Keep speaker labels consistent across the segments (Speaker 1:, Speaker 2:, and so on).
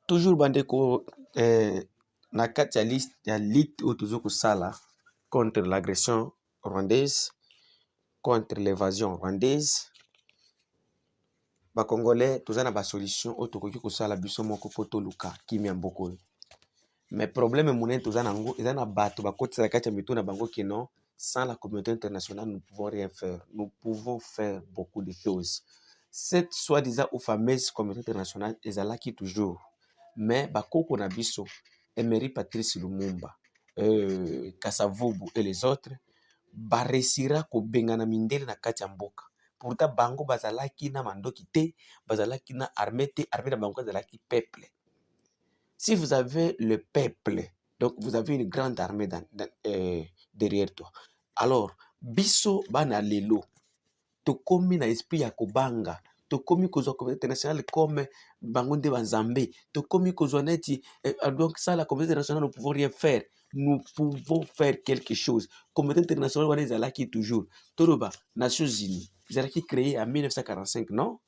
Speaker 1: toujours bandeko na kati ya liste ya lutte oyo tozo kosala contre l'agression rwandaise, contre l'évasion rwandaise. Congolais toza na ba solution oyo tokoki kosala biso moko po toluka kimia mboka oyo. Mais problème monene toza nango eza na bato bakotisa kati ya mitu na bango ke non, sans la communauté internationale nous pouvons rien faire. Nous pouvons faire beaucoup de choses. Cette soi-disant ou fameuse communauté internationale ezalaki toujours, mais bakoko na biso Emery Patrice Lumumba, Kasavubu et les autres baresira kobengana mindele na kati ya mboka. Pourtant bango bazalaki na mandoki te, bazalaki na armée te, armée na bango bazalaki peuple. Si vous avez le peuple, donc vous avez une grande armée derrière toi. Alors biso bana lelo tokomi na esprit ya kobanga, tokomi kozwa communauté internationale comme bango nde banzambe, tokomi kozwa neti donc ça la communauté internationale ne pouvons rien faire. Nous pouvons faire quelque chose. Communauté internationale wana ezalaki toujours. Toloba Nations Unies ezalaki créé en 1945, non?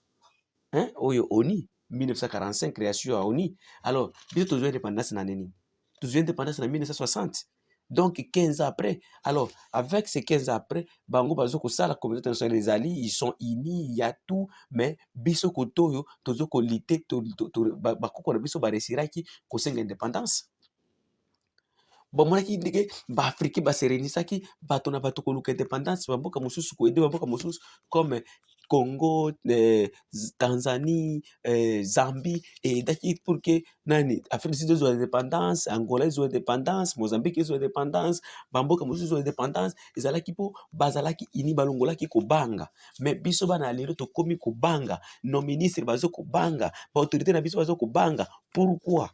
Speaker 1: Hein? Oyo ONU 1945 création à ONU. Alors biso tozwa indépendance na nini? Tozwa indépendance na 1960. Donc 15 ans après. Alors avec ces 15 ans après, bango bazoko ça la communauté internationale les alliés, ils sont unis, il y a tout, mais biso kotoyo tozoko lité bakoko na biso ba resiraki ko senga indépendance. Bon moi qui dit que ba Afrique ba serenisaki bato na bato ko luka indépendance ba mboka mosusu ko aider ba mboka mosusu comme Congo, Tanzanie, Zambie, et d'accord pour que nani Afrique du Sud ait indépendance, Angola ait indépendance, Mozambique ait indépendance, Bamboka mosusu indépendance, ezalaki po bazalaki ini balongolaki ko banga, mais biso bana lelo to komi ko banga, nos ministres bazo ko banga, ba autorité na biso bazo ko banga. Pourquoi?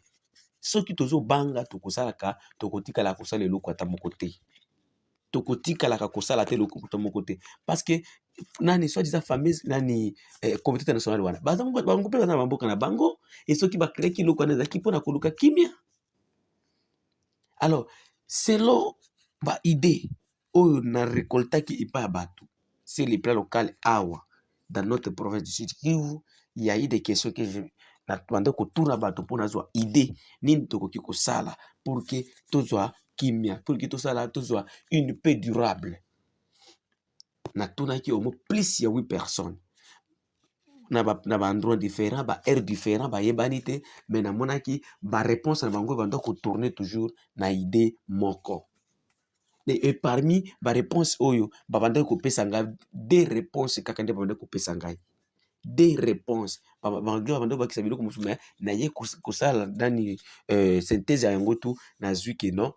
Speaker 1: Soki tozo banga tokosalaka tokotikala kosala eloko ata moko te. Tokotikalaka kosala te eloko ata moko te. Parce que nani soit disant fameuse nani communauté internationale wana bango pe baza na bamboka na bango et soki bakreki eloko wana ezalaki mpona koluka kimia. Alors selon ba idée oyo na récoltaki epai ya bato sur le plan local awa dans notre province du Sud Kivu, il y a eu des questions que je bande kotuna bato mpona zwa idée nini tokoki kosala pour que tozwa kimia, pour que tozwa une paix durable. Natunaki au moins plus ya 8 personnes na ba endroit différent, ba air différent, ba yebanité, mais na monaki ba réponse na bango bando ko tourner toujours na idée moko. Et parmi ba réponse oyo ba bando ko pesa nga des réponses kaka nde bando ko pesa ngai. Des réponses bando ba kisabilo ko musuma na ye kosala dani synthèse ya yango tu na zuki non.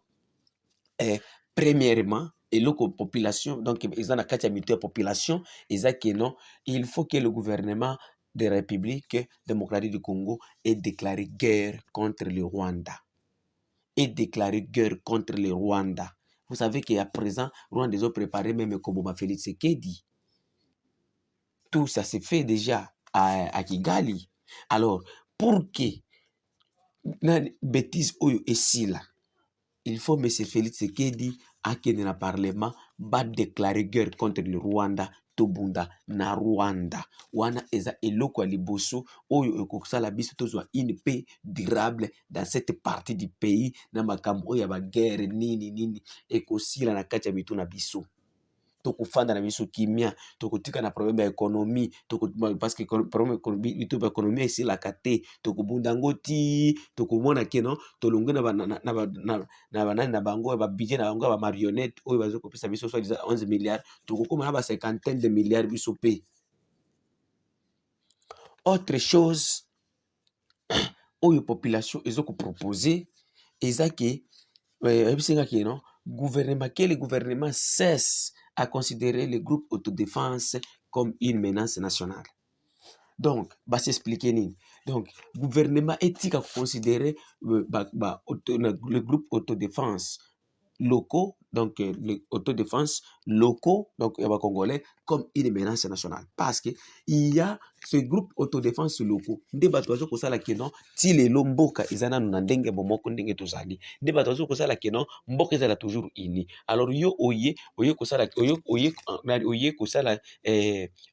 Speaker 1: Premièrement, et la population, donc ils ont la qualité de population, ils ont que non, il faut que le gouvernement de la République démocratique du Congo ait déclaré guerre contre le Rwanda. Et déclaré guerre contre le Rwanda. Vous savez qu'à présent, Rwanda ont préparé même comme Félix Tshisekedi. Tout ça se fait déjà à Kigali. Alors, pour que la bêtise est si là, il faut M. Félix Tshisekedi akende na parlement ba déclarer guerre contre le Rwanda tobunda na Rwanda wana eza eloko ya liboso oyo ekosala biso tozwa une paix durable dans cette partie du pays na makambo oyo ya ba guerre nini ekosila na kati ya bitu na biso tokofanda na biso kimia tokotika na problème ya économie parce que problème économie ici la kate tokobunda ngoti tokomona ke non tolongwe na bango ba budget na bango ba marionnette oyo bazo kopesa biso soit 11 milliards tokokoma na ba 50 de milliards biso pe. Autre chose oyo population ezoko proposer ezaki ebisinga ke non gouvernement que le gouvernement cesse à considérer les groupes autodéfense comme une menace nationale. Donc, va s'expliquer nini. Donc, gouvernement éthique à considérer le groupe autodéfense locaux, donc les autodéfense locaux, donc les Congolais, comme une menace nationale. Parce que il y a ce groupe autodéfense locaux. Nde batozo kosala keno ti lelo mboka ezana na ndenge bomoko ndenge tozali. Nde batozo kosala keno mboka ezala toujours ini. Alors yo oye kosala oye kosala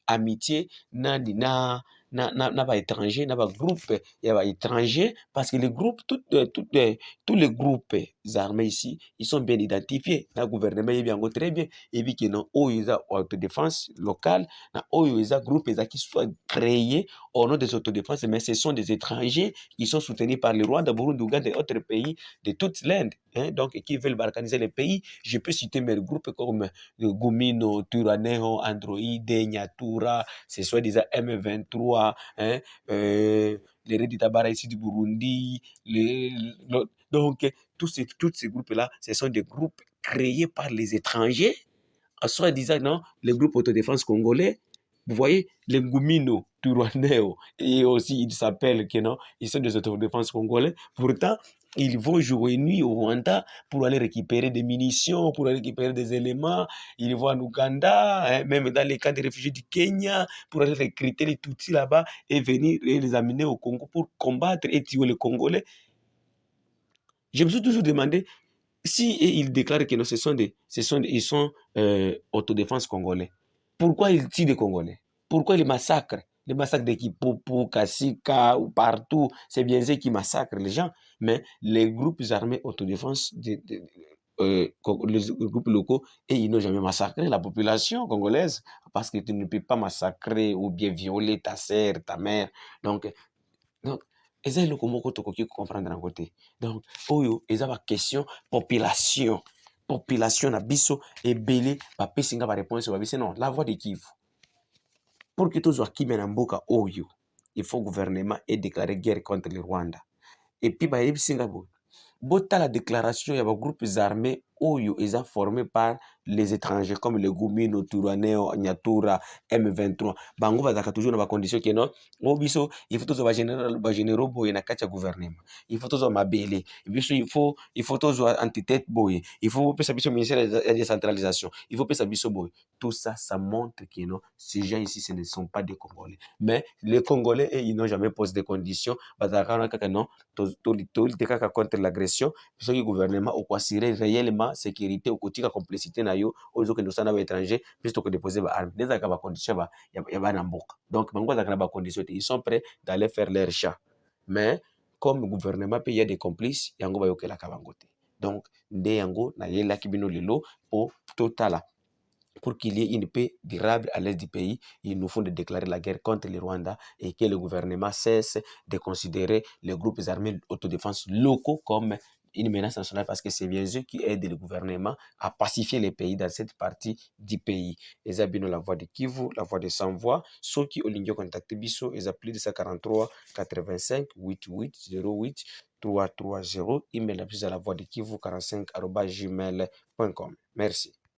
Speaker 1: amitié na na baétranger, na bagroupe ya baétranger, parce que les groupes, tous les groupes armés ici, ils sont bien identifiés. Le gouvernement est bien très bien. Et puis, qu'il y a autodéfense locale, na oyo eza groupe qui soit créé au nom des autodéfenses, mais ce sont des étrangers qui sont soutenus par le Rwanda, Burundi, Ouganda et autres pays de toute l'Inde, hein, donc qui veulent balkaniser les pays. Je peux citer mes groupes comme Gumino, Turaneo, Android, Nyatura, ce soit des M23, hein, les Redi Tabara ici du Burundi, donc tous ces groupes-là, ce sont des groupes créés par les étrangers, soit disant non, les groupes autodéfense congolais. Vous voyez, les Ngumino, Turaneo, et aussi ils s'appellent que non, ils sont des autodéfense congolais. Pourtant, ils vont jouer nuit au Rwanda pour aller récupérer des munitions, pour aller récupérer des éléments. Ils vont en Ouganda, hein, même dans les camps de réfugiés du Kenya, pour aller recruter les Tutsis là-bas et venir et les amener au Congo pour combattre et tuer les Congolais. Je me suis toujours demandé, si ils déclarent que non, ils sont autodéfense congolais, pourquoi ils tuent des Congolais? Pourquoi ils massacrent? Les massacres de Kipupu, Kasika, ou partout, c'est bien eux qui massacrent les gens. Mais les groupes armés autodéfense, les groupes locaux, et ils n'ont jamais massacré la population congolaise, parce que tu ne peux pas massacrer ou bien violer ta sœur, ta mère. Donc eza eloko moko tokoki comprendre yango te. Donc oyo eza question population na biso ebele bapesi nga baréponse babisi non, la voix de Kivu pour que tozwa kimia na mboka oyo, il faut gouvernement et déclarer guerre contre le Rwanda. Et puis bayebisi nga boye, botala déclaration ya bagroupes armés oyo eza formé par les étrangers comme le Gumino, Turaneo, Nyatura, M23. Bango bazaka toujours na bacondition ke non, o biso il faut tozwa bagénéraux boye na kati ya gouvernement, il faut tozwa mabele, biso il faut tozwa entité boye, il faut pesa biso ministère ya décentralisation, il faut pesa biso boye. Tout ça, ça montre que non, ces gens ici, ce ne sont pas des Congolais. Mais les Congolais, ils n'ont jamais posé des conditions. Bazaka non, contre l'agression, parce que le gouvernement au assurer réellement sécurité au quotidien complicité na yo aux que nous sommes étrangers puisque que déposer ba armes des akaba condition ba ya ba namboka. Donc bango zakana ba condition ils sont prêts d'aller faire leur chat, mais comme le gouvernement il y a des complices yango ba yokela kabango te. Donc nde yango na yela kibino lelo au total. Pour qu'il y ait une paix durable à l'est du pays, il nous faut de déclarer la guerre contre le Rwanda et que le gouvernement cesse de considérer les groupes armés autodéfense locaux comme une menace nationale, parce que c'est bien eux qui aident le gouvernement à pacifier les pays dans cette partie du pays. Ils ont la voix de Kivu, la voix de Sans Voix. Ceux qui ont ligne contacté Bisso, ils ont appelé de 43 85 88 08 330. Email à la voix de Kivu 45 @gmail.com. Merci.